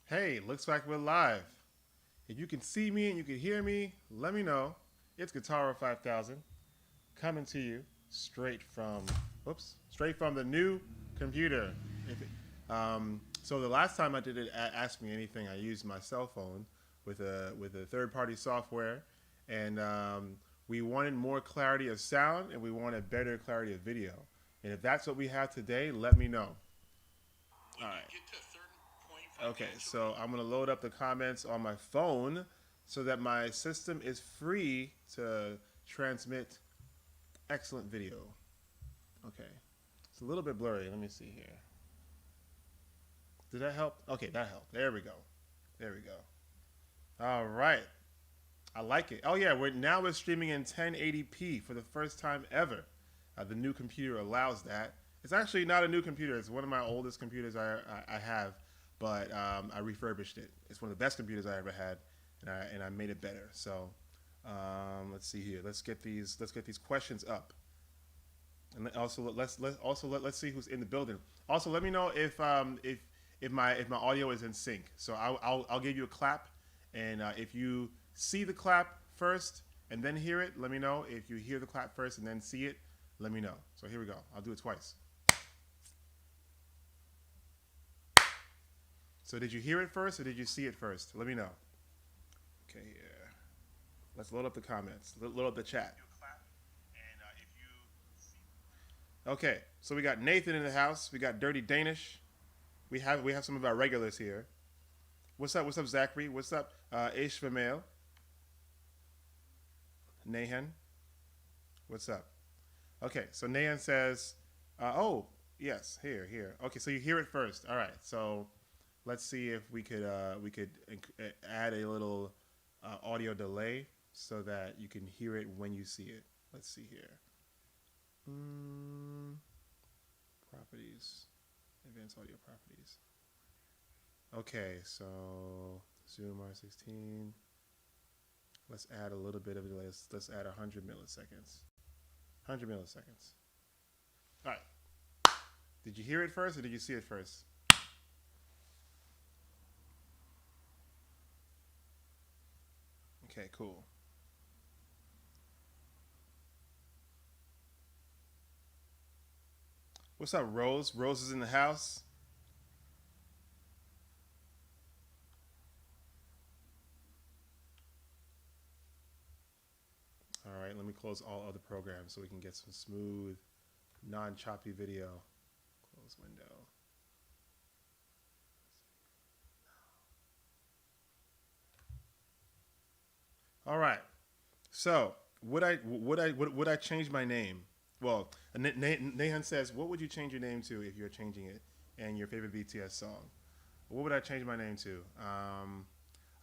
Hey, looks like we're live. If you can see me and you can hear me, let me know. It's Guitarra 5000 coming to you straight from the new computer. So the last time I did it, Ask Me Anything, I used my cell phone with a third party software, and we wanted more clarity of sound and we wanted better clarity of video. And if that's what we have today, let me know. All right. Okay, so I'm gonna load up the comments on my phone so that my system is free to transmit excellent video. Okay, it's a little bit blurry. Let me see here. Did that help? Okay, that helped. There we go. There we go. All right. I like it. Oh yeah, we're streaming in 1080p for the first time ever. The new computer allows that. It's actually not a new computer. It's one of my oldest computers I have, but I refurbished it. It's one of the best computers I ever had, and I made it better. So let's see here. Let's get these questions up, and let's see who's in the building. Also, let me know if my audio is in sync. So I'll give you a clap, and if you see the clap first and then hear it, let me know. If you hear the clap first and then see it, let me know. So here we go. I'll do it twice. So did you hear it first or did you see it first? Let me know. Okay, yeah. Let's load up the comments. Load up the chat. Okay, so we got Nathan in the house. We got Dirty Danish. We have some of our regulars here. What's up? What's up, Zachary? What's up, Ishmael? Nahan. What's up? Okay, so Nahan says, "Oh, yes, here. Okay, so you hear it first. All right. So let's see if we could add a little audio delay so that you can hear it when you see it. Let's see here. Properties, advanced audio properties. Okay, so Zoom R16. Let's add a little bit of a delay. Let's add 100 milliseconds. 100 milliseconds. All right. Did you hear it first or did you see it first? Okay, cool. What's up, Rose? Rose is in the house. All right, let me close all other programs so we can get some smooth, non-choppy video. Close window. All right. So would I change my name? Well, Nahan says, what would you change your name to if you're changing it and your favorite BTS song? What would I change my name to?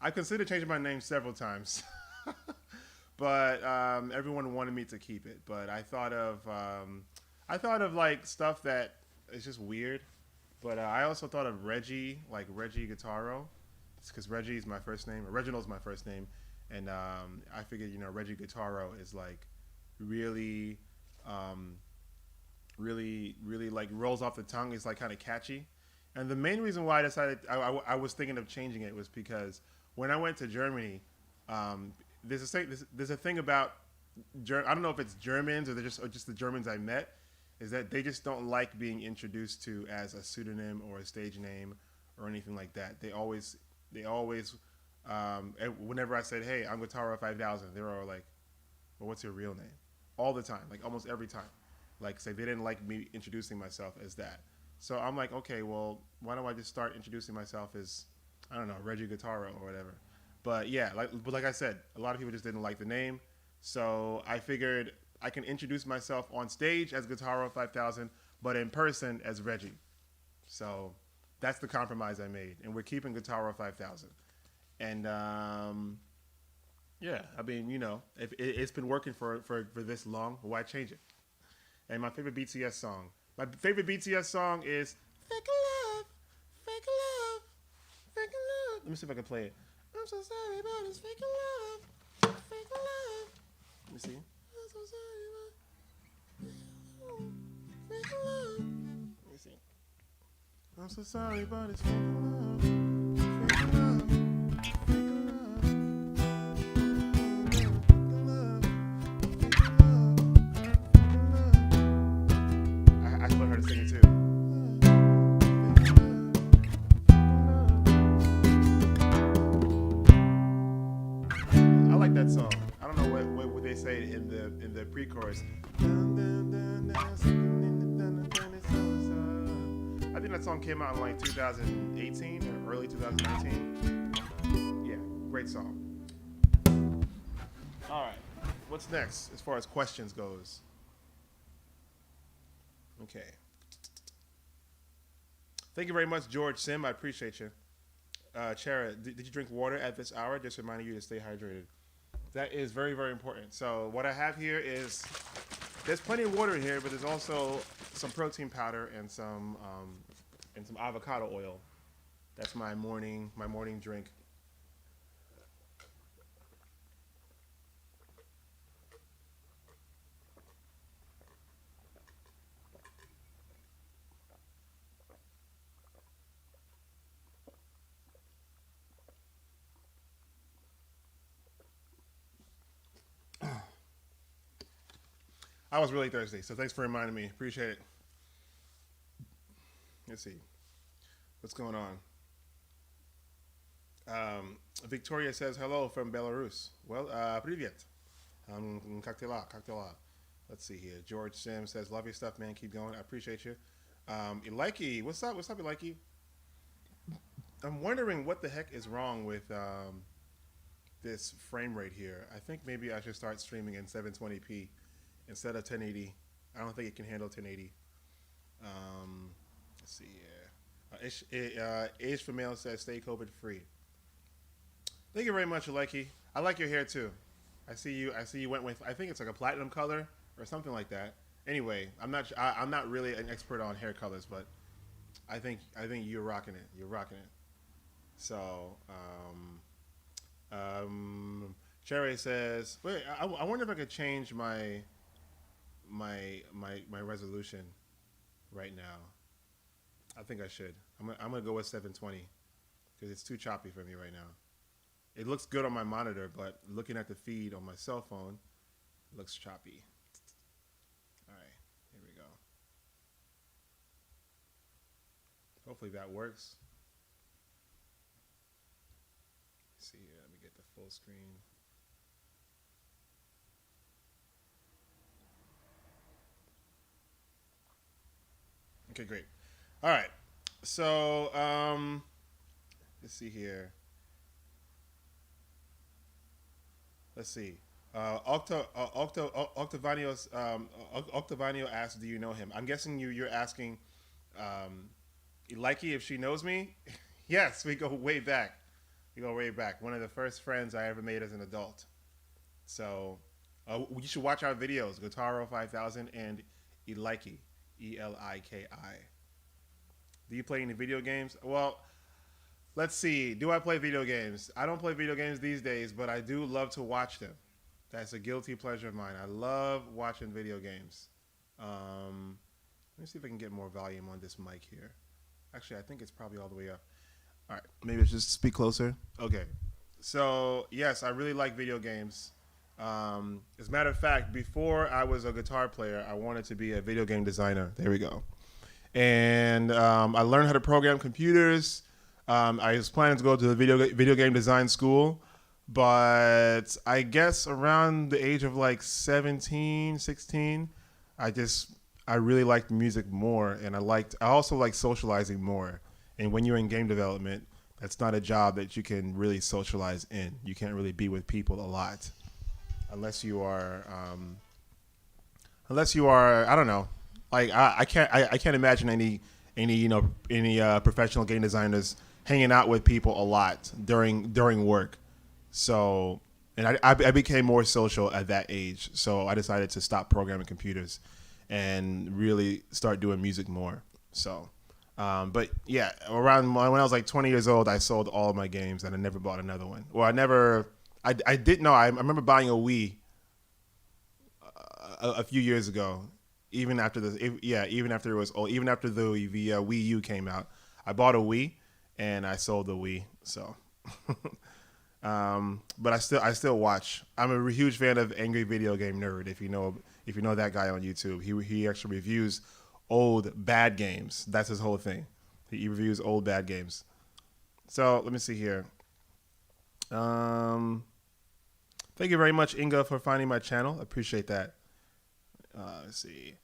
I considered changing my name several times, but everyone wanted me to keep it. But I thought of like stuff that is just weird. But I also thought of Reggie, like Reggie Guitarro, because Reggie is my first name. Reginald's my first name, and I figured Reggie Guitarro is like really, really like rolls off the tongue. It's like kind of catchy. And the main reason why I was thinking of changing it was because when I went to Germany, there's a thing about I don't know if it's Germans or just the Germans I met, is that they just don't like being introduced to as a pseudonym or a stage name or anything like that. They always whenever I said, "Hey, I'm Guitarra 5000," they were all like, "Well, what's your real name?" All the time, like almost every time. Like, say they didn't like me introducing myself as that. So I'm like, okay, well, why don't I just start introducing myself as, I don't know, Reggie Guitarra or whatever. But yeah, like I said, a lot of people just didn't like the name. So I figured I can introduce myself on stage as Guitarra 5000, but in person as Reggie. So that's the compromise I made, and we're keeping Guitarra 5000. And yeah, I mean, if it's been working for this long, why change it? And my favorite BTS song. My favorite BTS song is Fake Love, Fake Love, Fake Love. Let me see if I can play it. I'm so sorry about this fake love, fake love. Let me see. I'm so sorry about fake love. Let me see. I'm so sorry about this fake love, fake singing too. I like that song. I don't know what they say in the pre-chorus. I think that song came out in like 2018 or early 2019. Yeah, great song. All right, what's next as far as questions goes? Okay. Thank you very much, George Sim. I appreciate you. Chara, did you drink water at this hour? Just reminding you to stay hydrated. That is very, very important. So what I have here is there's plenty of water in here, but there's also some protein powder and some avocado oil. That's my morning drink. I was really thirsty, so thanks for reminding me. Appreciate it. Let's see. What's going on? Victoria says hello from Belarus. Well, привет. Как дела? Как дела? Let's see here. George Sim says, love your stuff, man. Keep going. I appreciate you. Ilike, what's up? What's up, Ilike? I'm wondering what the heck is wrong with this frame rate here. I think maybe I should start streaming in 720p instead of 1080. I don't think it can handle 1080. Let's see here. Age for Male says, stay COVID free. Thank you very much, Aleki. I like your hair too. I see you went with, I think it's like a platinum color or something like that. Anyway, I'm not really an expert on hair colors, but I think you're rocking it. You're rocking it. So, Cherry says, wait, I wonder if I could change my resolution right now. I think I should. I'm gonna go with 720 because it's too choppy for me right now. It looks good on my monitor, but looking at the feed on my cell phone, it looks choppy. All right, here we go. Hopefully that works. Let's see here. Let me get the full screen. Okay, great. All right. So, let's see here. Let's see. Octavanio asked, "Do you know him?" I'm guessing you're asking, Likey if she knows me. Yes, we go way back. We go way back. One of the first friends I ever made as an adult. So, you should watch our videos, Guitaro 5000 and Eliki, Eliki. Do you play any video games? Well, let's see. Do I play video games? I don't play video games these days, but I do love to watch them. That's a guilty pleasure of mine. I love watching video games. Let me see if I can get more volume on this mic here. Actually, I think it's probably all the way up. All right, maybe it's just speak closer. Okay. So, yes, I really like video games. As a matter of fact, before I was a guitar player, I wanted to be a video game designer. There we go. And I learned how to program computers. I was planning to go to the video game design school, but I guess around the age of like 17, 16, I really liked music more, and I also like socializing more. And when you're in game development, that's not a job that you can really socialize in. You can't really be with people a lot, unless you are I don't know. Like I can't imagine any professional game designers hanging out with people a lot during work. So, and I became more social at that age. So I decided to stop programming computers and really start doing music more. So, but yeah, around when I was like 20 years old, I sold all of my games and I never bought another one. Well, I did know. I remember buying a Wii a few years ago. Even after it was old, even after the Wii U came out, I bought a Wii and I sold the Wii. So, but I still watch. I'm a huge fan of Angry Video Game Nerd. If you know that guy on YouTube, he actually reviews old bad games. That's his whole thing. He reviews old bad games. So let me see here. Thank you very much, Inga, for finding my channel. Appreciate that. Let's see.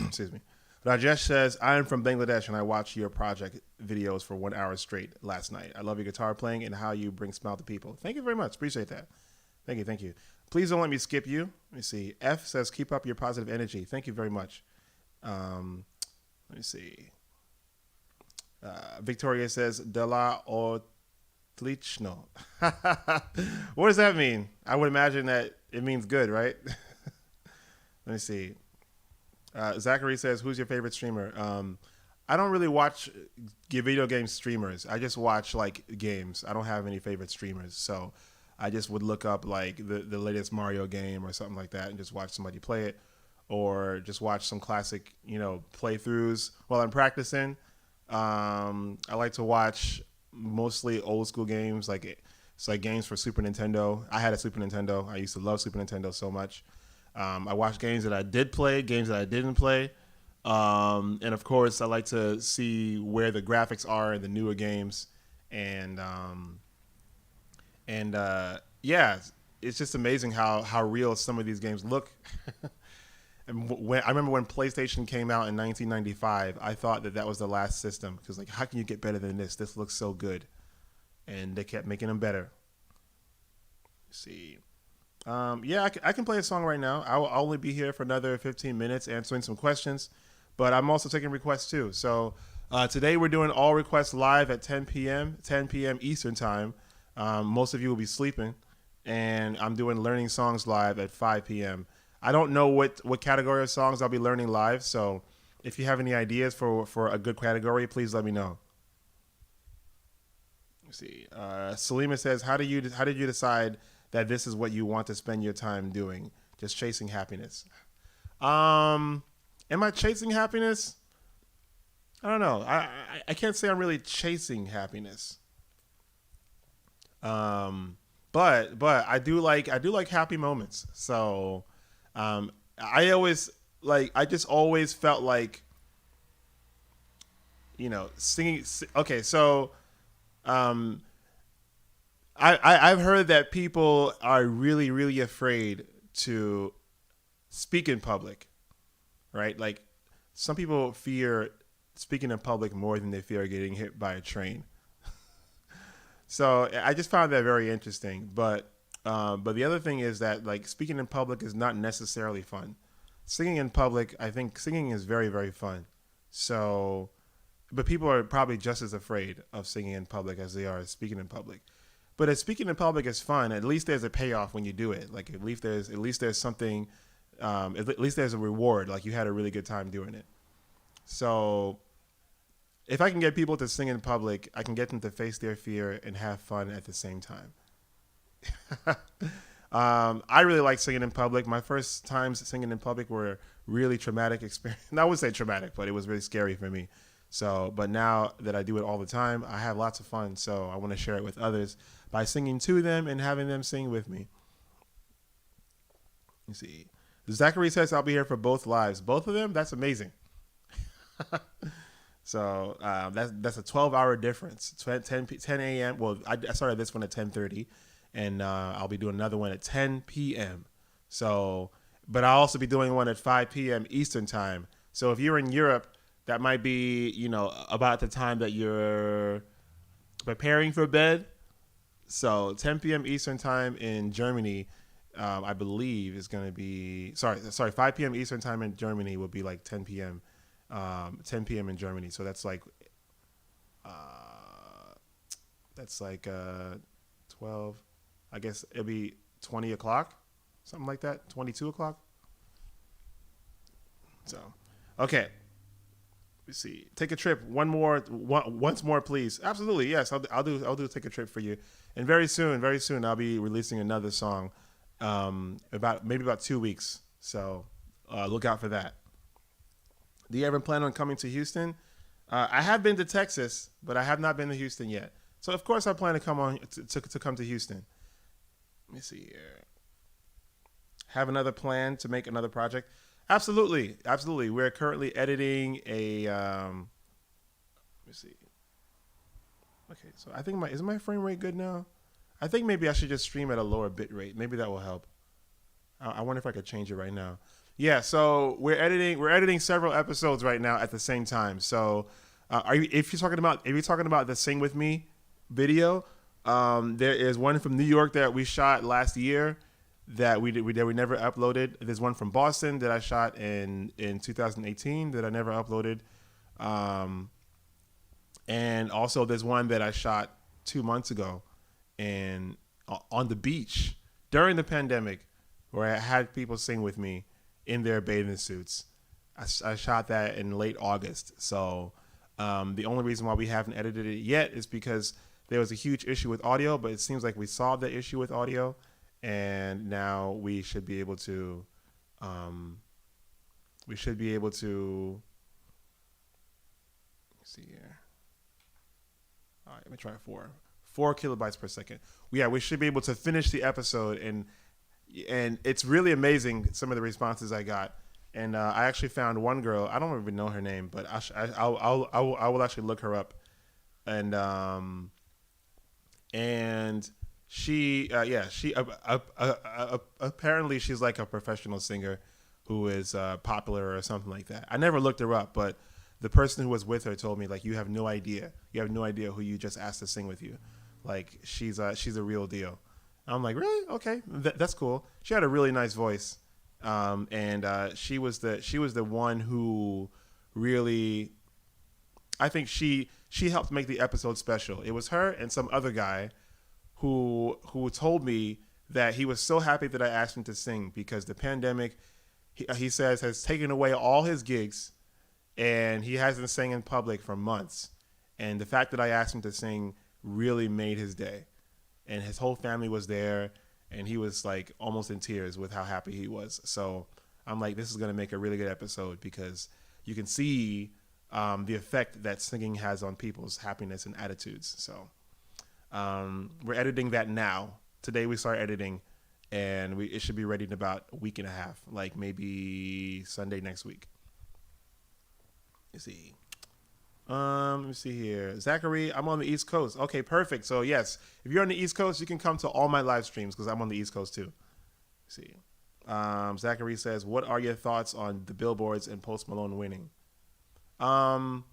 Excuse me. Rajesh says, I am from Bangladesh and I watched your project videos for 1 hour straight last night. I love your guitar playing and how you bring smile to people. Thank you very much. Appreciate that. Thank you. Thank you. Please don't let me skip you. Let me see. F says, keep up your positive energy. Thank you very much. Let me see. Victoria says, De la Otlichno. What does that mean? I would imagine that it means good, right? Let me see. Zachary says, who's your favorite streamer? I don't really watch video game streamers. I just watch like games. I don't have any favorite streamers. So I just would look up like the latest Mario game or something like that and just watch somebody play it, or just watch some classic, playthroughs while I'm practicing. I like to watch mostly old school games, it's like games for Super Nintendo. I had a Super Nintendo. I used to love Super Nintendo so much. I watched games that I did play, games that I didn't play. And of course, I like to see where the graphics are in the newer games. And yeah, it's just amazing how real some of these games look. And I remember when PlayStation came out in 1995, I thought that was the last system. Because, how can you get better than this? This looks so good. And they kept making them better. Let's see. Yeah, I can play a song right now. I'll only be here for another 15 minutes answering some questions. But I'm also taking requests, too. So today we're doing all requests live at 10 p.m. Eastern Time. Most of you will be sleeping. And I'm doing learning songs live at 5 p.m. I don't know what category of songs I'll be learning live, so if you have any ideas for a good category, please let me know. Let's see. Salima says, how did you decide that this is what you want to spend your time doing? Just chasing happiness. Am I chasing happiness? I don't know. I can't say I'm really chasing happiness. But I do like happy moments. So I just always felt like, singing. Okay, so I've heard that people are really, really afraid to speak in public, right? Like some people fear speaking in public more than they fear getting hit by a train. So I just found that very interesting. But the other thing is that speaking in public is not necessarily fun. Singing in public, I think singing is very, very fun. So, but people are probably just as afraid of singing in public as they are speaking in public. But as speaking in public is fun, at least there's a payoff when you do it. At least there's something, at least there's a reward. Like you had a really good time doing it. So if I can get people to sing in public, I can get them to face their fear and have fun at the same time. I really like singing in public. My first times singing in public were really traumatic experience. I would say traumatic, but it was really scary for me. So, but now that I do it all the time, I have lots of fun. So I want to share it with others by singing to them and having them sing with me. Let's see. Zachary says I'll be here for both lives. Both of them? That's amazing. So that's a 12-hour difference. 10 a.m. Well, I started this one at 10:30, and I'll be doing another one at 10 p.m. So, but I'll also be doing one at 5 p.m. Eastern time. So if you're in Europe, that might be about the time that you're preparing for bed. So 10 p.m. Eastern time in Germany, I believe is going to be 5 p.m. Eastern time in Germany will be like 10 p.m. 10 p.m. in Germany. So that's like 12. I guess it'll be 20 o'clock, something like that. 22 o'clock. So, okay. Let's see. Take a trip. Once more, please. Absolutely, yes. I'll do take a trip for you. And very soon, I'll be releasing another song. About 2 weeks. So look out for that. Do you ever plan on coming to Houston? I have been to Texas, but I have not been to Houston yet. So of course I plan to come to come to Houston. Let me see here. Have another plan to make another project. Absolutely, absolutely. We're currently editing a. Let me see. Okay, so I think my is my frame rate good now? I think maybe I should just stream at a lower bit rate. Maybe that will help. I wonder if I could change it right now. Yeah, so we're editing several episodes right now at the same time. So, are you if you're talking about the Sing with Me video, there is one from New York that we shot last year that we never uploaded. There's one from Boston that I shot in 2018 that I never uploaded. Um, and also there's one that I shot 2 months ago and on the beach during the pandemic where I had people sing with me in their bathing suits. I shot that in late August. So the only reason why we haven't edited it yet is because there was a huge issue with audio, but it seems like we solved the issue with audio, and now we should be able to. Um, we should be able to. Let's see here. All right, let me try 4 kilobytes per second. Yeah, we should be able to finish the episode, and it's really amazing some of the responses I got. And I actually found one girl. I don't even know her name, but I will actually look her up. And and she apparently she's like a professional singer who is popular or something like that. I never looked her up, but the person who was with her told me like you have no idea who you just asked to sing with you. Like she's a real deal. I'm like, really? Okay, that's cool. She had a really nice voice, and she was the one who really, I think she helped make the episode special. It was her and some other guy who told me that he was so happy that I asked him to sing because the pandemic, he says, has taken away all his gigs, and he hasn't sang in public for months. And the fact that I asked him to sing really made his day. And his whole family was there, and he was like almost in tears with how happy he was. So I'm like, this is going to make a really good episode because you can see the effect that singing has on people's happiness and attitudes. So we're editing that now. Today we start editing, and it should be ready in about a week and a half, like maybe Sunday next week. Let's see. Let me see here. Zachary, I'm on the East Coast. Okay, perfect. So yes, if you're on the East Coast, you can come to all my live streams because I'm on the East Coast too. Let's see. Zachary says, what are your thoughts on the Billboards and Post Malone winning? I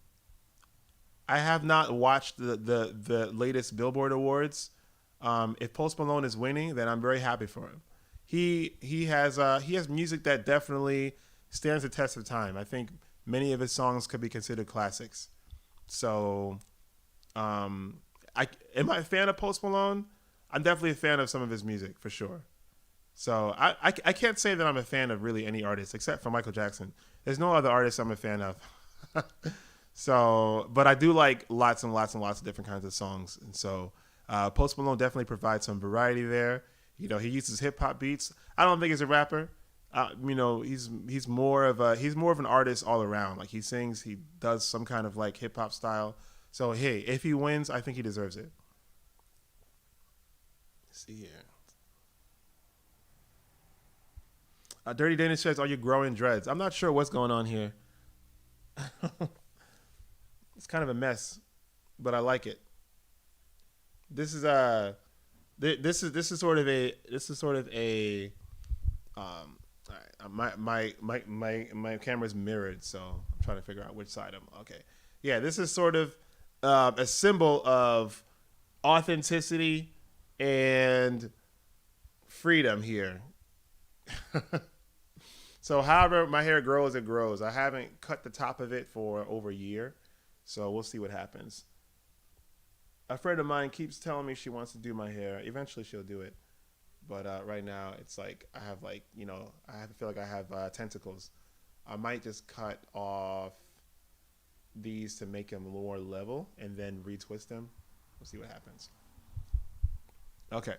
have not watched the latest Billboard Awards. If Post Malone is winning, then I'm very happy for him. He has music that definitely stands the test of time. I think many of his songs could be considered classics. So, am I a fan of Post Malone? I'm definitely a fan of some of his music for sure. So I can't say that I'm a fan of really any artist except for Michael Jackson. There's no other artist I'm a fan of. So, but I do like lots and lots and lots of different kinds of songs. And so Post Malone definitely provides some variety there. You know, he uses hip hop beats. I don't think he's a rapper. He's more of an artist all around. Like he sings, he does some kind of like hip hop style. So hey, if he wins, I think he deserves it. Let's see here. Dirty Danish says, "Are you growing dreads?" I'm not sure what's going on here. It's kind of a mess, but I like it. This is this is sort of a um. All right, my camera's mirrored, so I'm trying to figure out which side I'm. Okay, yeah, this is sort of a symbol of authenticity and freedom here. So, however my hair grows, it grows. I haven't cut the top of it for over a year, so we'll see what happens. A friend of mine keeps telling me she wants to do my hair. Eventually, she'll do it. But right now, it's like I have I feel like I have tentacles. I might just cut off these to make them more level and then retwist them. We'll see what happens. Okay.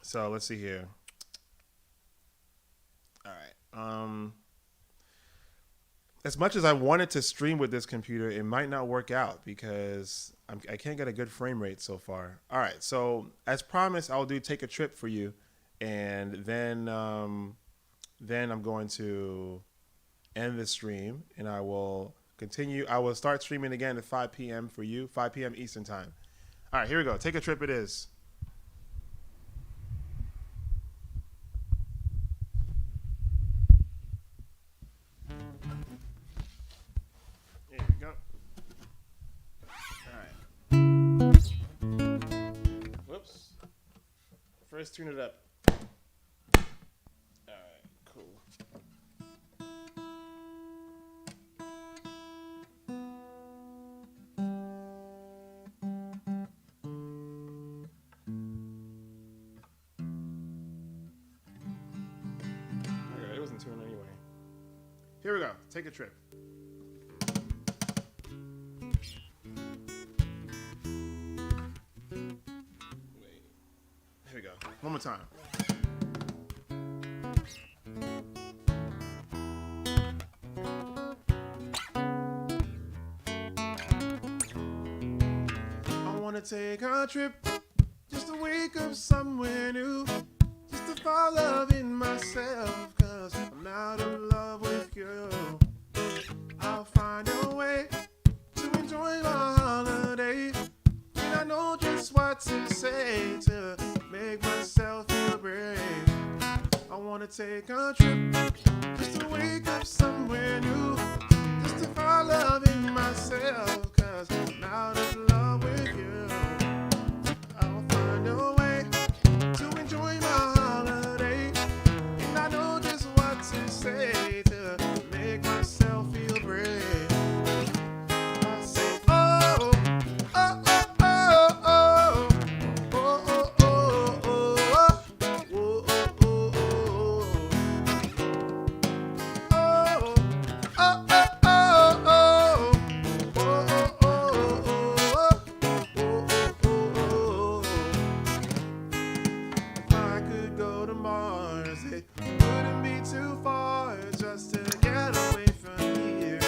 So let's see here. All right. As much as I wanted to stream with this computer, it might not work out because I can't get a good frame rate so far. All right, so as promised, I'll take a trip for you, and then Then I'm going to end the stream, and I will continue. I will start streaming again at 5 p.m. for you, 5 p.m. Eastern time. All right, here we go. Take a trip. It is. There we go. All right. Whoops. First, tune it up. All right, cool. Okay, it wasn't tuned anyway. Here we go. Take a trip. Wait. Here we go. One more time. I wanna take a trip, just to wake up somewhere new, just to fall love in myself, cause I'm out of love with you. I'll find a way to enjoy my holiday, and I know just what to say to make myself feel brave. I wanna take a trip, just to wake up somewhere new, just to fall love in myself, cause I'm out of love with you. I'll find a way to enjoy my holiday, and I know just what to say to make myself feel brave. I say, oh, oh, oh, oh, oh, oh, oh, oh, oh, oh, oh, oh, oh, oh, oh, if I could go to Mars, it wouldn't be too far just to get away from here.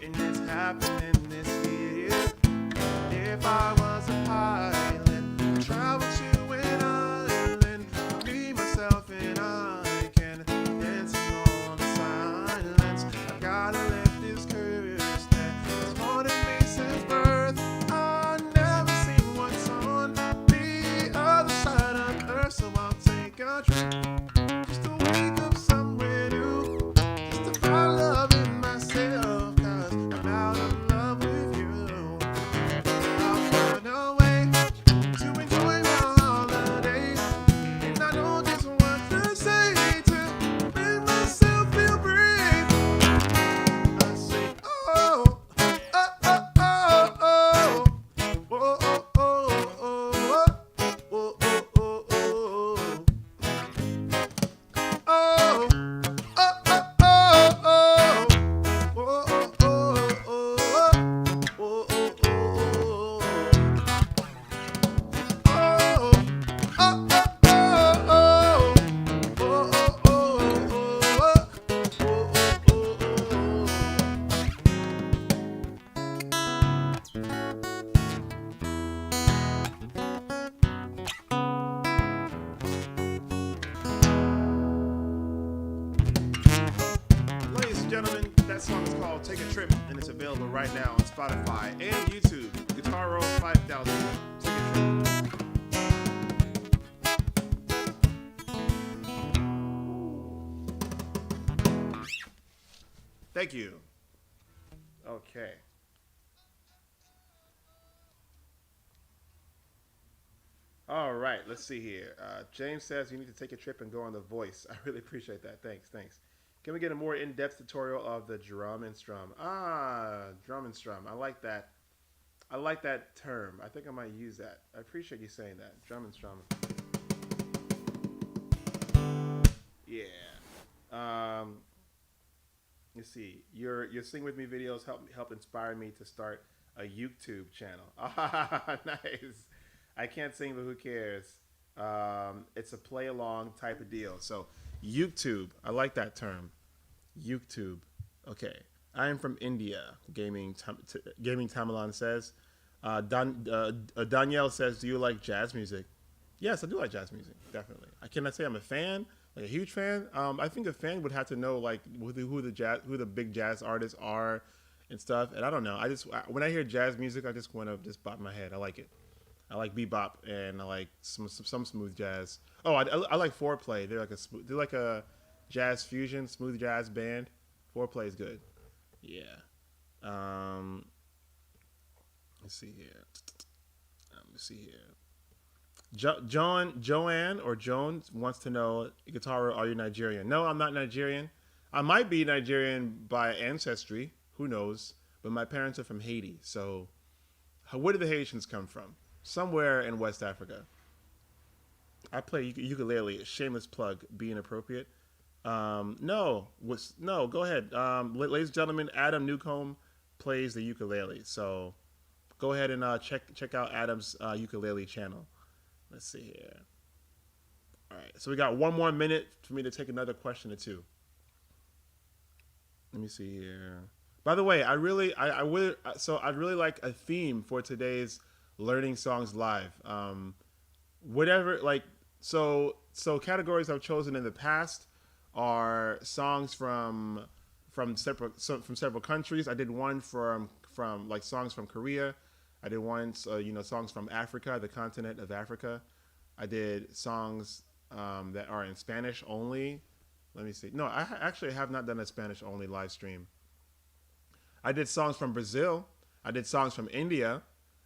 And it's happening this year. If I was a pilot, travel to an island, me, myself, and I can dance on the silence. I gotta let this curse that has haunted me since birth. I never seen what's on the other side of Earth, so I'll take a trip just to wake up somewhere new, just to find love in myself, cause I'm out of love with you. I'll find a way to enjoy my holiday, and I know just what to say to make myself feel brave. I say, oh, oh, oh, oh, oh, oh, oh, oh, oh, oh, oh, oh, oh. Oh, oh, oh, oh, oh, oh, oh, oh, oh, oh, oh, Ladies and gentlemen, that song is called Take a Trip, and it's available right now on Spotify and YouTube. Guitar Roll 5000. Take a trip. Thank you. Okay. All right, let's see here. James says you need to take a trip and go on The Voice. I really appreciate that. Thanks, thanks. Can we get a more in-depth tutorial of the drum and strum? Ah, drum and strum. I like that. I like that term. I think I might use that. I appreciate you saying that. Drum and strum. Yeah. You see, your Sing With Me videos help inspire me to start a YouTube channel. Ah, nice. I can't sing, but who cares? It's a play along type of deal. So YouTube, I like that term. YouTube. Okay. I am from India. Gaming Tamalan says. Danielle says, do you like jazz music? Yes, I do like jazz music. Definitely. I cannot say I'm a fan, Like a huge fan. I think a fan would have to know like who the big jazz artists are, and stuff. And I don't know. When I hear jazz music, I just want to just bop my head. I like it. I like bebop and I like some smooth jazz. Oh, I like Foreplay. They're like a jazz fusion, smooth jazz band. Foreplay is good. Yeah. Um, let's see here. Let me see here. Joanne or Jones wants to know, Guitar, are you Nigerian? No, I'm not Nigerian. I might be Nigerian by ancestry. Who knows? But my parents are from Haiti. So, where did the Haitians come from? Somewhere in West Africa. I play ukulele. Shameless plug. Be inappropriate. No. Go ahead. Ladies and gentlemen, Adam Newcomb plays the ukulele. So, go ahead and check out Adam's ukulele channel. Let's see here. All right, so we got 1 more minute for me to take another question or two. Let me see here. By the way, I'd really like a theme for today's learning songs live. Whatever, like, so categories I've chosen in the past are songs from several countries. I did one from like songs from Korea. I did one, songs from Africa, the continent of Africa. I did songs that are in Spanish only. Let me see. No, actually have not done a Spanish only live stream. I did songs from Brazil. I did songs from India.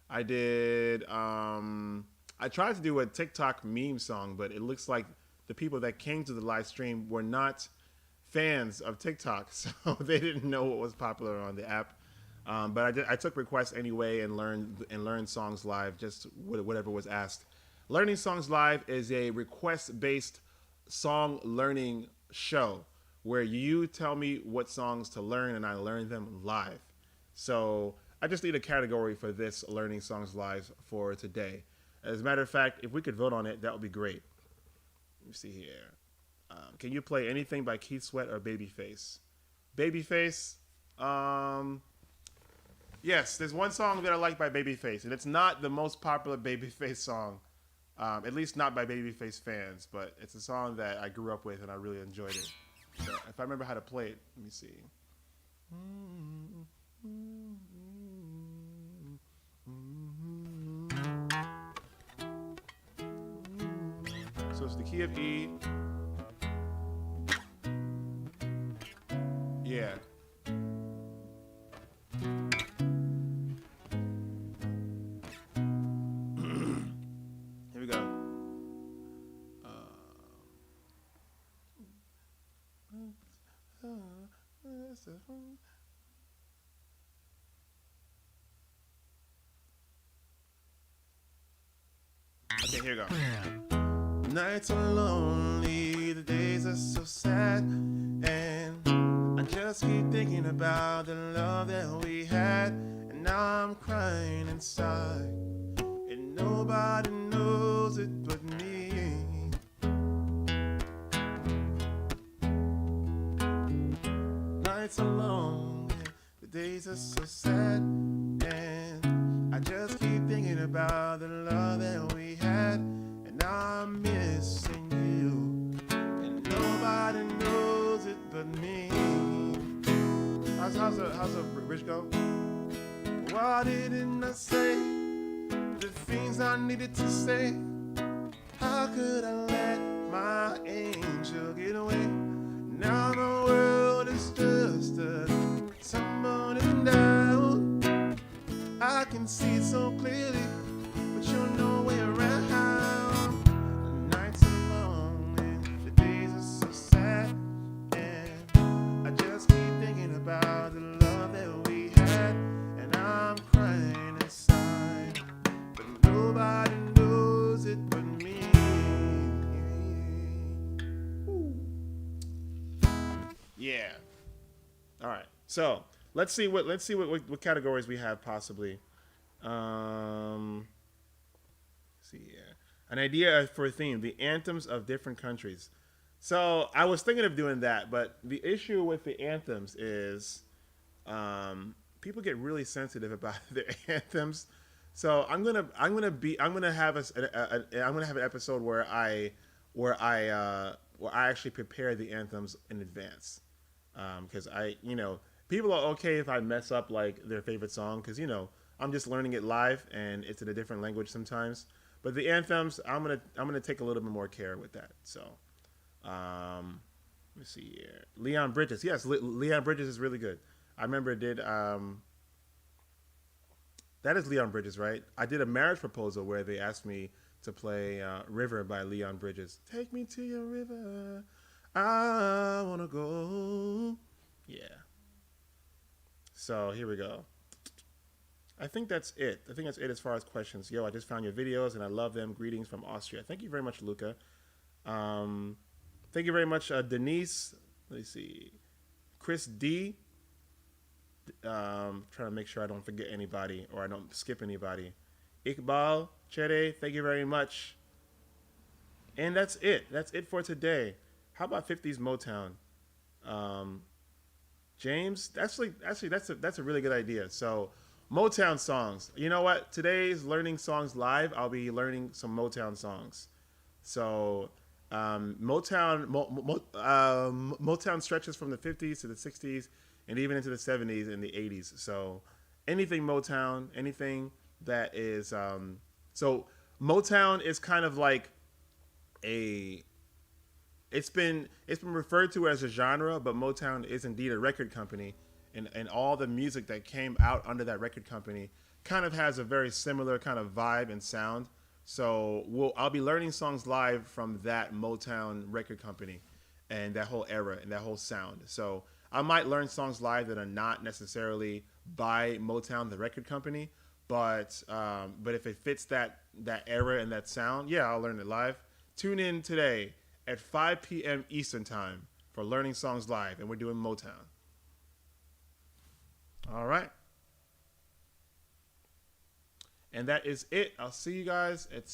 I did. I tried to do a TikTok meme song, but it looks like the people that came to the live stream were not fans of TikTok, so they didn't know what was popular on the app. But I took requests anyway and learned songs live, just whatever was asked. Learning Songs Live is a request-based song learning show where you tell me what songs to learn and I learn them live. So I just need a category for this Learning Songs Live for today. As a matter of fact, if we could vote on it, that would be great. Let me see here. Can you play anything by Keith Sweat or Babyface? Babyface, yes, there's one song that I like by Babyface, and it's not the most popular Babyface song, at least not by Babyface fans, but it's a song that I grew up with and I really enjoyed it. So if I remember how to play it, let me see. So it's the key of E. Yeah. Here we go. Okay, here we go. Nights are lonely, the days are so sad, and I just keep thinking about the love that we had, and now I'm crying inside, and nobody knows it but me. Nights are long, the days are so sad, and I just keep thinking about the love that we had, and now I'm missing you, and nobody knows it but me. How's the bridge go? Why didn't I say the things I needed to say? How could I let my angel get away? Now the world is just a tumbling down. I can see it so clearly, but you're nowhere around. The nights are long and the days are so sad, and I just keep thinking about the love that we had, and I'm crying inside, but nobody knows it but me. Yeah. All right. So let's see what categories we have possibly. See here. An idea for a theme: the anthems of different countries. So I was thinking of doing that, but the issue with the anthems is people get really sensitive about their anthems. So I'm gonna have an episode where I well, I actually prepare the anthems in advance because people are okay if I mess up like their favorite song because I'm just learning it live and it's in a different language sometimes. But the anthems, I'm gonna take a little bit more care with that. So, let me see here. Leon Bridges, yes, Leon Bridges is really good. I remember it did. That is Leon Bridges, right? I did a marriage proposal where they asked me to play "River" by Leon Bridges. Take me to your river, I wanna go. Yeah. So here we go. I think that's it. I think that's it as far as questions. Yo, I just found your videos and I love them. Greetings from Austria. Thank you very much, Luca. Um, thank you very much, Denise. Let me see. Chris D. Trying to make sure I don't forget anybody or I don't skip anybody. Iqbal, Chede, thank you very much. And that's it. That's it for today. How about 50s Motown? Um, James, actually that's a really good idea. So Motown songs. You know what? Today's learning songs live. I'll be learning some Motown songs. So Motown stretches from the 50s to the 60s and even into the 70s and the 80s. So anything Motown, anything that is so Motown is kind of like a it's been referred to as a genre, but Motown is indeed a record company, and all the music that came out under that record company kind of has a very similar kind of vibe and sound. So I'll be learning songs live from that Motown record company, and that whole era and that whole sound. So I might learn songs live that are not necessarily by Motown, the record company, but if it fits that era and that sound, yeah, I'll learn it live. Tune in today at 5 p.m. Eastern Time for Learning Songs Live, and we're doing Motown. All right. And that is it. I'll see you guys at